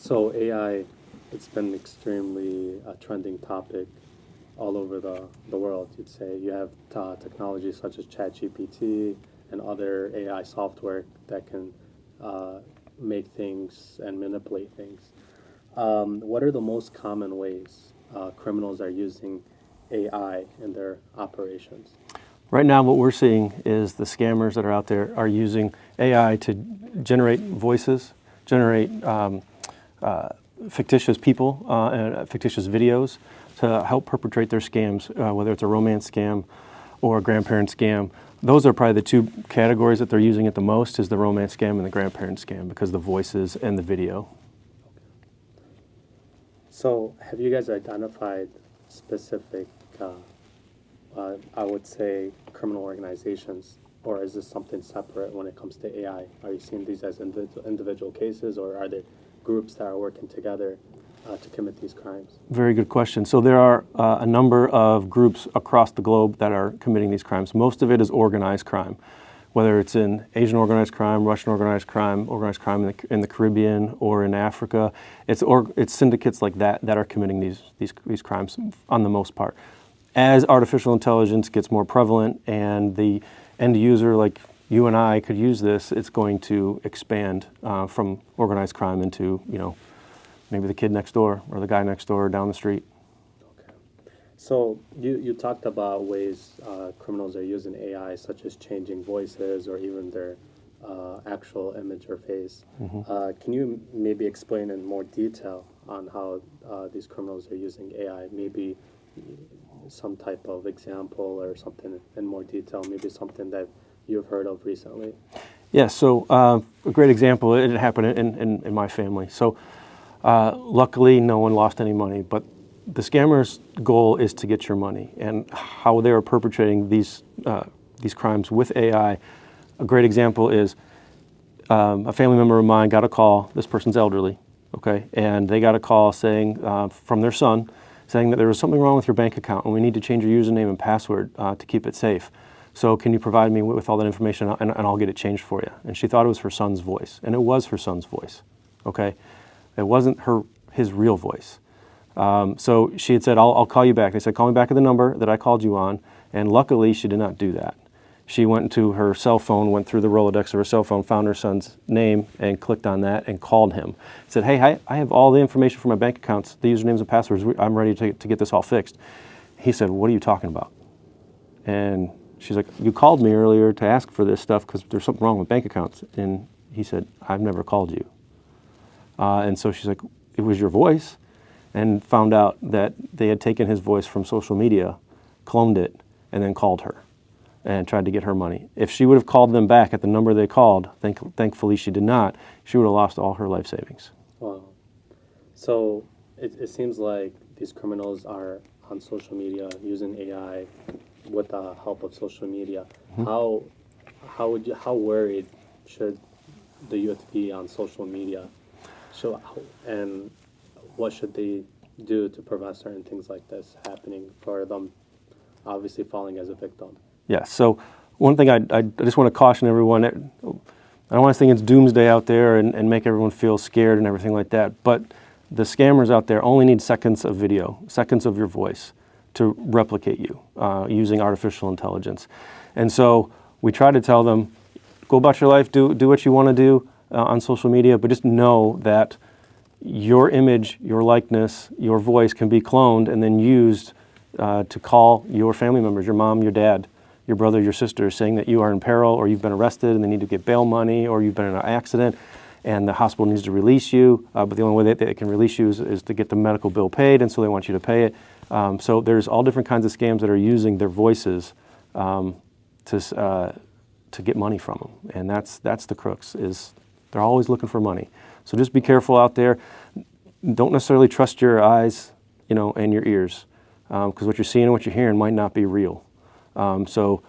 So AI, it's been extremely trending topic all over the world. You'd say you have technologies such as ChatGPT and other AI software that can uh, make things and manipulate things. What are the most common ways criminals are using AI in their operations? Right now, what we're seeing is the scammers that are out there are using AI to generate voices, generate fictitious people and fictitious videos to help perpetrate their scams, whether it's a romance scam or a grandparent scam. Those are probably the two categories that they're using it the most, is the romance scam and the grandparent scam, because of the voices and the video. So, have you guys identified specific, I would say, criminal organizations, or is this something separate when it comes to AI? Are you seeing these as individual cases, or are there groups that are working together to commit these crimes? Very good question. So there are a number of groups across the globe that are committing these crimes. Most of it is organized crime, whether it's in Asian organized crime, Russian organized crime in the Caribbean, or in Africa. It's syndicates like that that are committing these crimes on the most part. As artificial intelligence gets more prevalent and the end user like you and I could use this, it's going to expand from organized crime into, maybe the kid next door or the guy next door down the street. Okay. So you talked about ways criminals are using AI, such as changing voices or even their actual image or face. Can you maybe explain in more detail on how these criminals are using AI? Maybe some type of example or something in more detail, maybe something that you've heard of recently? Yeah, so a great example, it happened in my family. So luckily, no one lost any money, but the scammer's goal is to get your money, and how they are perpetrating these crimes with AI. A great example is a family member of mine got a call. This person's elderly, okay, and they got a call saying from their son, saying that there was something wrong with your bank account and we need to change your username and password to keep it safe. So can you provide me with all that information and I'll get it changed for you? And she thought it was her son's voice, and it was her son's voice, okay? It wasn't his real voice. So she had said, I'll call you back. They said, call me back at the number that I called you on, and luckily she did not do that. She went into her cell phone, went through the Rolodex of her cell phone, found her son's name, and clicked on that and called him. Said, hey, I have all the information for my bank accounts, the usernames and passwords. I'm ready to get this all fixed. He said, what are you talking about? And she's like, you called me earlier to ask for this stuff because there's something wrong with bank accounts. And he said, I've never called you. And so she's like, it was your voice, and found out that they had taken his voice from social media, cloned it, and then called her and tried to get her money. If she would have called them back at the number they called, thankfully she did not, she would have lost all her life savings. Wow. So it seems like these criminals are on social media using AI with the help of social media. Mm-hmm. How worried should the youth be on social media? And what should they do to prevent certain things like this happening for them obviously falling as a victim? Yeah, so one thing I just want to caution everyone, I don't want to think it's doomsday out there and make everyone feel scared and everything like that, but the scammers out there only need seconds of video, seconds of your voice to replicate you using artificial intelligence. And so we try to tell them, go about your life, do what you want to do on social media, but just know that your image, your likeness, your voice can be cloned and then used to call your family members, your mom, your dad, your brother, your sister, saying that you are in peril or you've been arrested and they need to get bail money, or you've been in an accident and the hospital needs to release you, but the only way that they can release you is to get the medical bill paid, and so they want you to pay it. So there's all different kinds of scams that are using their voices to get money from them, and that's the crux, is they're always looking for money. So just be careful out there. Don't necessarily trust your eyes, and your ears, because what you're seeing and what you're hearing might not be real. So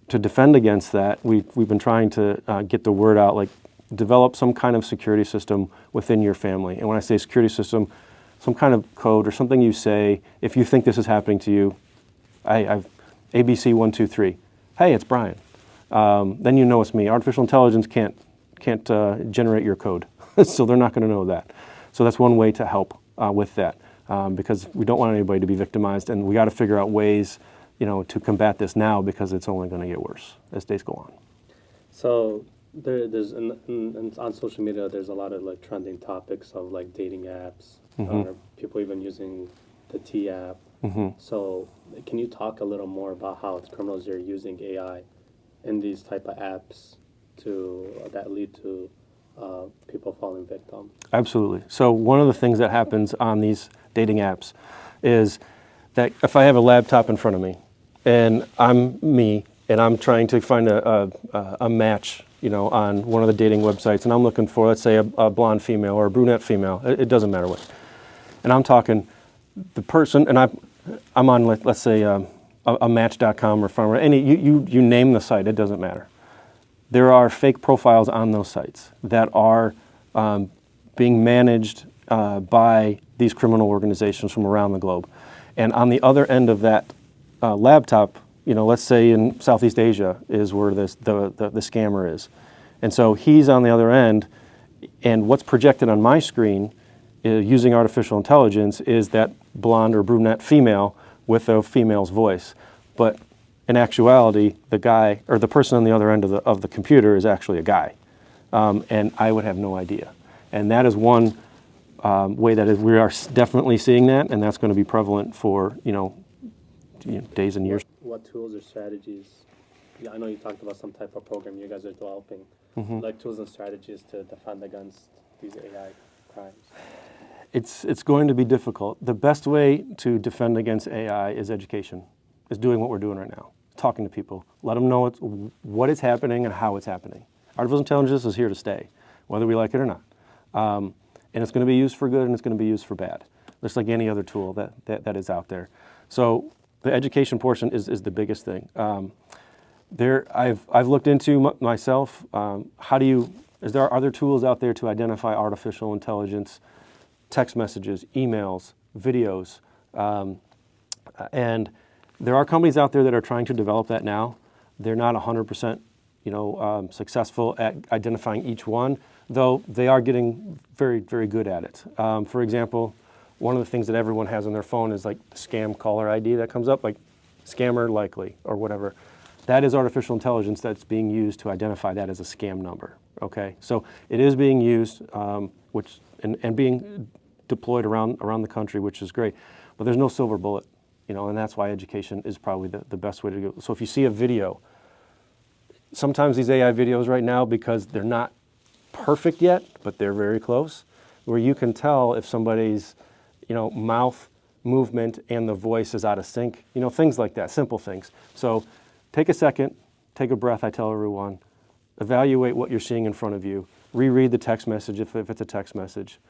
to defend against that, we've been trying to get the word out, like develop some kind of security system within your family. And when I say security system, some kind of code or something you say, if you think this is happening to you, I've ABC 1, 2, 3. Hey, it's Bryan. Then you know it's me. Artificial intelligence can't generate your code, so they're not going to know that. So that's one way to help with that, because we don't want anybody to be victimized, and we got to figure out ways, to combat this now, because it's only going to get worse as days go on. So there's on social media, there's a lot of like trending topics of like dating apps, or people even using the T app. So can you talk a little more about how criminals are using AI in these type of apps that lead to people falling victim? Absolutely. So one of the things that happens on these dating apps is that if I have a laptop in front of me and I'm me and I'm trying to find a match, on one of the dating websites, and I'm looking for, let's say, a blonde female or a brunette female, it doesn't matter what. And I'm talking the person, and I'm on, let's say, a Match.com or from you name the site, it doesn't matter. There are fake profiles on those sites that are being managed by these criminal organizations from around the globe. And on the other end of that laptop, let's say in Southeast Asia is where the scammer is. And so he's on the other end, and what's projected on my screen using artificial intelligence is that blonde or brunette female with a female's voice. But in actuality, the guy or the person on the other end of the computer is actually a guy. And I would have no idea. And that is one way that we are definitely seeing that, and that's going to be prevalent for, days and years. What tools or strategies? Yeah, I know you talked about some type of program you guys are developing, like tools and strategies to defend against these AI crimes. It's going to be difficult. The best way to defend against AI is education, is doing what we're doing right now, talking to people, let them know what is happening and how it's happening. Artificial intelligence is here to stay, whether we like it or not. And it's going to be used for good and it's going to be used for bad, just like any other tool that is out there. So the education portion is the biggest thing. I've looked into myself. Are there tools out there to identify artificial intelligence, text messages, emails, videos, and there are companies out there that are trying to develop that now. They're not 100%, successful at identifying each one, though they are getting very, very good at it. For example, one of the things that everyone has on their phone is like the scam caller ID that comes up, like scammer likely or whatever. That is artificial intelligence that's being used to identify that as a scam number. Okay, so it is being used, and being deployed around the country, which is great. But there's no silver bullet, and that's why education is probably the best way to go. So if you see a video, sometimes these AI videos right now, because they're not perfect yet, but they're very close, where you can tell if somebody's, mouth movement and the voice is out of sync, things like that, simple things. So take a second, take a breath, I tell everyone, evaluate what you're seeing in front of you, reread the text message if it's a text message,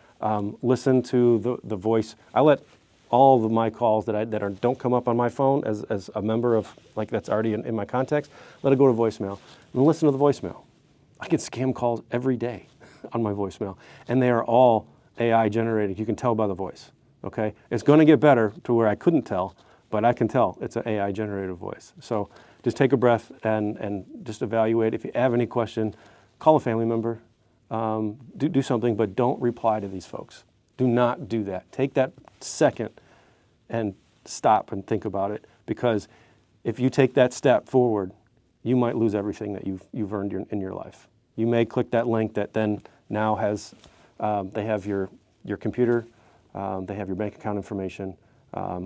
listen to the voice. I let all of my calls that don't come up on my phone as a member of, that's already in my contacts, let it go to voicemail, and listen to the voicemail. I get scam calls every day on my voicemail, and they are all AI generated. You can tell by the voice, okay? It's going to get better to where I couldn't tell, but I can tell it's an AI generated voice. So just take a breath and just evaluate. If you have any question, call a family member, do something, but don't reply to these folks. Do not do that. Take that second and stop and think about it, because if you take that step forward, you might lose everything that you've earned in your life. You may click that link that then now has, they have your computer, they have your bank account information,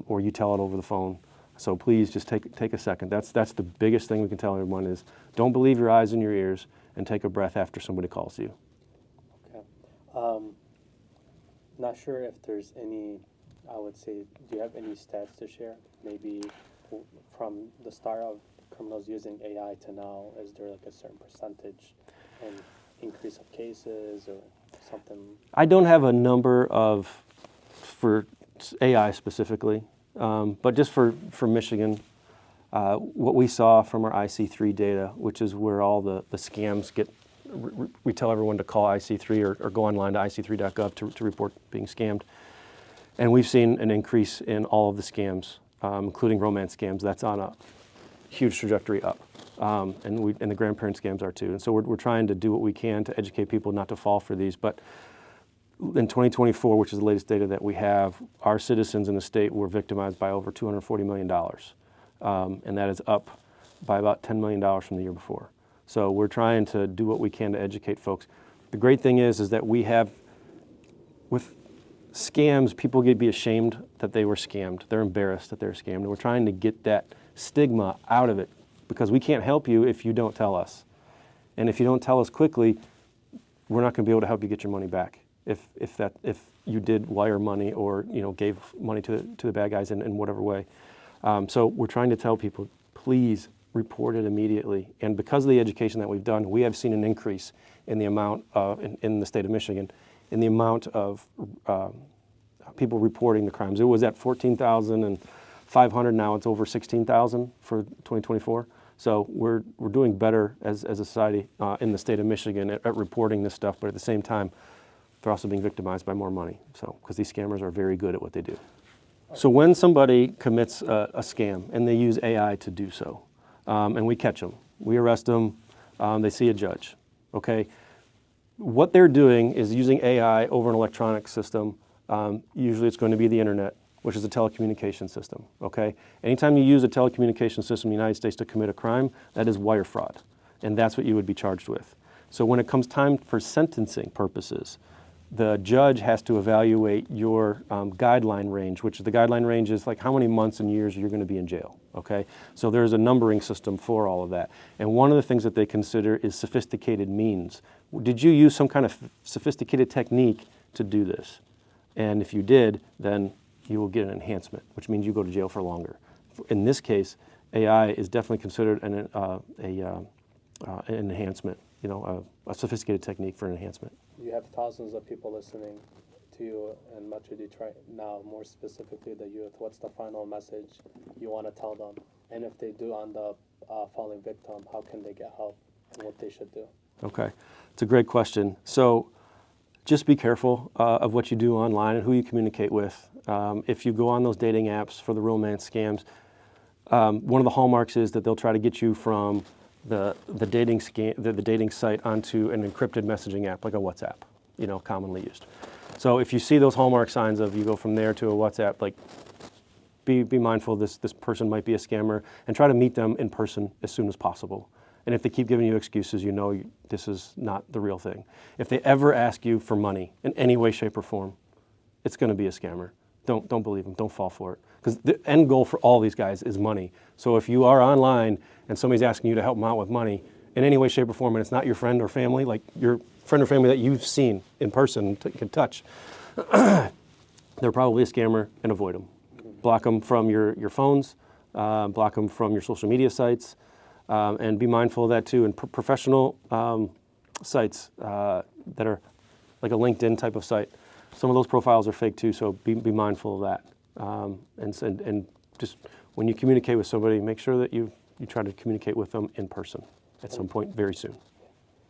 or you tell it over the phone. So please just take a second. That's the biggest thing we can tell everyone is don't believe your eyes and your ears, and take a breath after somebody calls you. Okay. Not sure if there's any, I would say, do you have any stats to share? Maybe from the start of criminals using AI to now, is there like a certain percentage and increase of cases or something? I don't have a number for AI specifically, but just for Michigan, what we saw from our IC3 data, which is where all the scams get, we tell everyone to call IC3 or go online to ic3.gov to report being scammed. And we've seen an increase in all of the scams, including romance scams. That's on a huge trajectory up. And the grandparent scams are too. And so we're trying to do what we can to educate people not to fall for these. But in 2024, which is the latest data that we have, our citizens in the state were victimized by over $240 million. And that is up by about $10 million from the year before. So we're trying to do what we can to educate folks. The great thing is that we have, with scams, people could be ashamed that they were scammed. They're embarrassed that they're scammed. And we're trying to get that stigma out of it, because we can't help you if you don't tell us. And if you don't tell us quickly, we're not going to be able to help you get your money back. If you did wire money or gave money to the bad guys in whatever way. So we're trying to tell people, please report it immediately. And because of the education that we've done, we have seen an increase in the amount in the state of Michigan, in the amount of people reporting the crimes. It was at 14,500. Now it's over 16,000 for 2024. So we're doing better as a society in the state of Michigan at reporting this stuff, but at the same time, they're also being victimized by more money. So because these scammers are very good at what they do. So when somebody commits a scam and they use AI to do so, and we catch them, we arrest them, they see a judge, okay? What they're doing is using AI over an electronic system. Usually it's going to be the internet, which is a telecommunication system, okay? Anytime you use a telecommunication system in the United States to commit a crime, that is wire fraud, and that's what you would be charged with. So when it comes time for sentencing purposes, the judge has to evaluate your guideline range, which the guideline range is like how many months and years you're going to be in jail, okay? So there's a numbering system for all of that. And one of the things that they consider is sophisticated means. Did you use some kind of sophisticated technique to do this? And if you did, then you will get an enhancement, which means you go to jail for longer. In this case, AI is definitely considered an enhancement, a sophisticated technique for an enhancement. You have thousands of people listening to you in Metro Detroit now, more specifically the youth. What's the final message you want to tell them? And if they do end up falling victim, how can they get help and what they should do? Okay, it's a great question. So just be careful of what you do online and who you communicate with. If you go on those dating apps for the romance scams, one of the hallmarks is that they'll try to get you from the dating site onto an encrypted messaging app like a WhatsApp, commonly used. So if you see those hallmark signs of you go from there to a WhatsApp, like be mindful this person might be a scammer, and try to meet them in person as soon as possible. And if they keep giving you excuses, this is not the real thing. If they ever ask you for money in any way, shape, or form, it's going to be a scammer. Don't believe them. Don't fall for it. Because the end goal for all these guys is money. So if you are online and somebody's asking you to help them out with money in any way, shape, or form, and it's not your friend or family, like your friend or family that you've seen in person, can touch, they're probably a scammer, and avoid them. Block them from your phones, block them from your social media sites, and be mindful of that too. And professional sites that are like a LinkedIn type of site, some of those profiles are fake too, so be mindful of that. And just when you communicate with somebody, make sure that you try to communicate with them in person at some point very soon.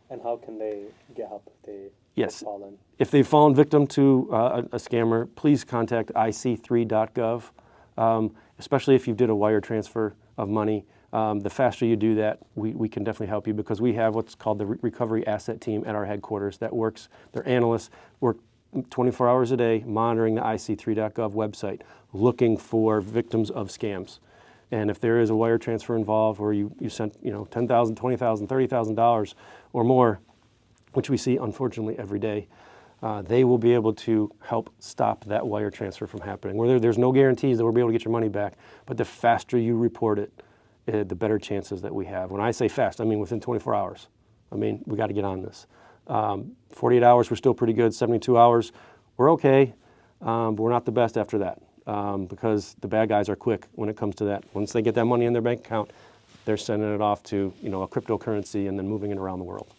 And how can they get help if they Yes. fall in? If they've fallen victim to a scammer, please contact ic3.gov, especially if you did a wire transfer of money. The faster you do that, we can definitely help you, because we have what's called the Recovery Asset Team at our headquarters that works. Their analysts work 24 hours a day monitoring the ic3.gov website, looking for victims of scams. And if there is a wire transfer involved where you sent $10,000, $20,000, $30,000 or more, which we see unfortunately every day, they will be able to help stop that wire transfer from happening. Where there's no guarantees that we'll be able to get your money back, but the faster you report it, the better chances that we have. When I say fast, I mean within 24 hours. We got to get on this. 48 hours, we're still pretty good. 72 hours, we're okay, but we're not the best after that, because the bad guys are quick when it comes to that. Once they get that money in their bank account, they're sending it off to a cryptocurrency and then moving it around the world.